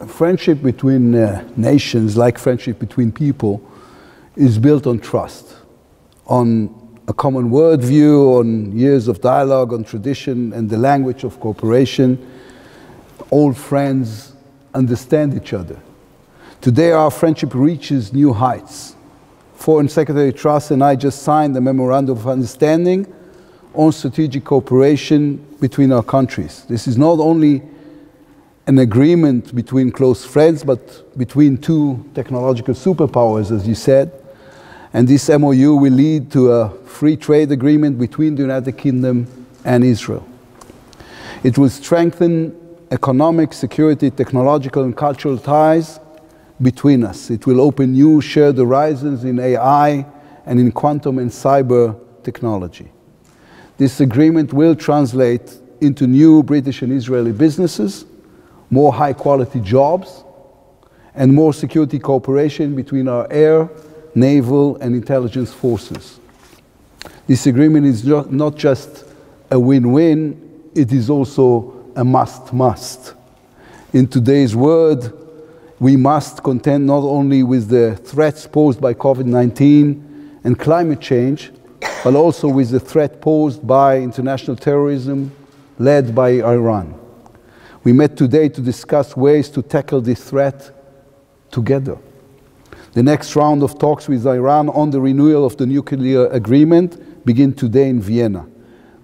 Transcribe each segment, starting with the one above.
Friendship between nations, like friendship between people, is built on trust, on a common worldview, on years of dialogue, on tradition and the language of cooperation. Old friends understand each other. Today our friendship reaches new heights. Foreign Secretary Truss and I just signed a memorandum of understanding on strategic cooperation between our countries. This is not only an agreement between close friends, but between two technological superpowers, as you said. And this MOU will lead to a free trade agreement between the United Kingdom and Israel. It will strengthen economic, security, technological and cultural ties between us. It will open new shared horizons in AI and in quantum and cyber technology. This agreement will translate into new British and Israeli businesses, more high-quality jobs, and more security cooperation between our air, naval, and intelligence forces. This agreement is not just a win-win, it is also a must-must. In today's world, we must contend not only with the threats posed by COVID-19 and climate change, but also with the threat posed by international terrorism led by Iran. We met today to discuss ways to tackle this threat together. The next round of talks with Iran on the renewal of the nuclear agreement begin today in Vienna.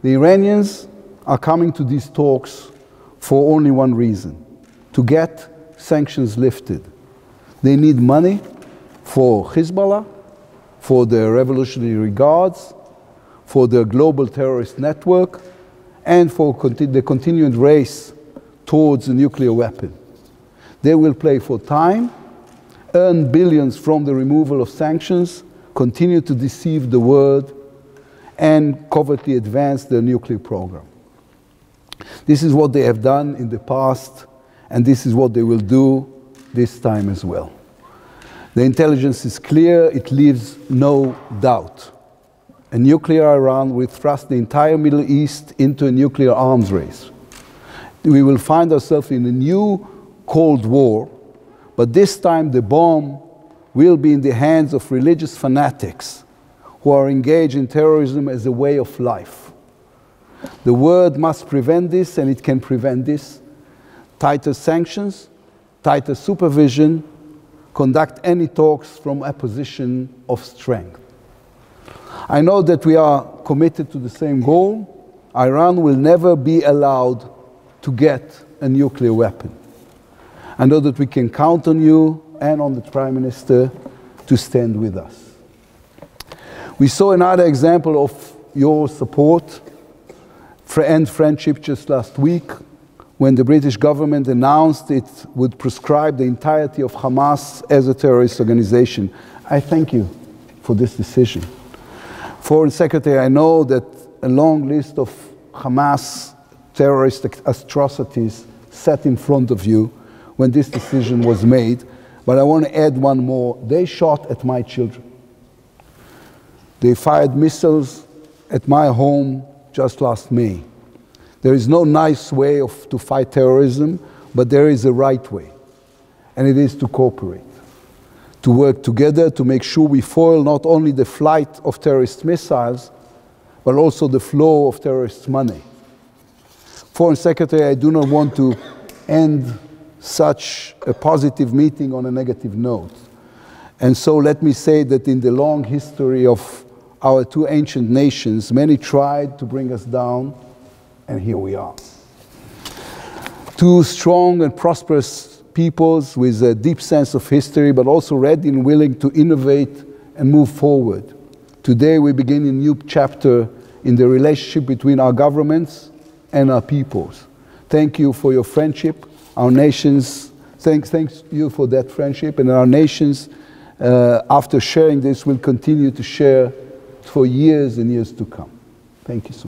The Iranians are coming to these talks for only one reason: to get sanctions lifted. They need money for Hezbollah, for their Revolutionary Guards, for their global terrorist network, and for the continued race towards a nuclear weapon. They will play for time, earn billions from the removal of sanctions, continue to deceive the world, and covertly advance their nuclear program. This is what they have done in the past, and this is what they will do this time as well. The intelligence is clear, it leaves no doubt. A nuclear Iran will thrust the entire Middle East into a nuclear arms race. We will find ourselves in a new Cold War, but this time the bomb will be in the hands of religious fanatics who are engaged in terrorism as a way of life. The world must prevent this, and it can prevent this. Tighter sanctions, tighter supervision, conduct any talks from a position of strength. I know that we are committed to the same goal. Iran will never be allowed to get a nuclear weapon. I know that we can count on you and on the Prime Minister to stand with us. We saw another example of your support and friendship just last week when the British government announced it would proscribe the entirety of Hamas as a terrorist organization. I thank you for this decision. Foreign Secretary, I know that a long list of Hamas terrorist atrocities sat in front of you when this decision was made, but I want to add one more. They shot at my children. They fired missiles at my home just last May. There is no nice way to fight terrorism, but there is a right way, and it is to cooperate, to work together to make sure we foil not only the flight of terrorist missiles, but also the flow of terrorist money. Foreign Secretary, I do not want to end such a positive meeting on a negative note. And so let me say that in the long history of our two ancient nations, many tried to bring us down, and here we are. Two strong and prosperous peoples with a deep sense of history, but also ready and willing to innovate and move forward. Today we begin a new chapter in the relationship between our governments and our peoples. Thank you for your friendship. Our nations, thanks you for that friendship, and our nations, after sharing this, will continue to share for years and years to come. Thank you so much.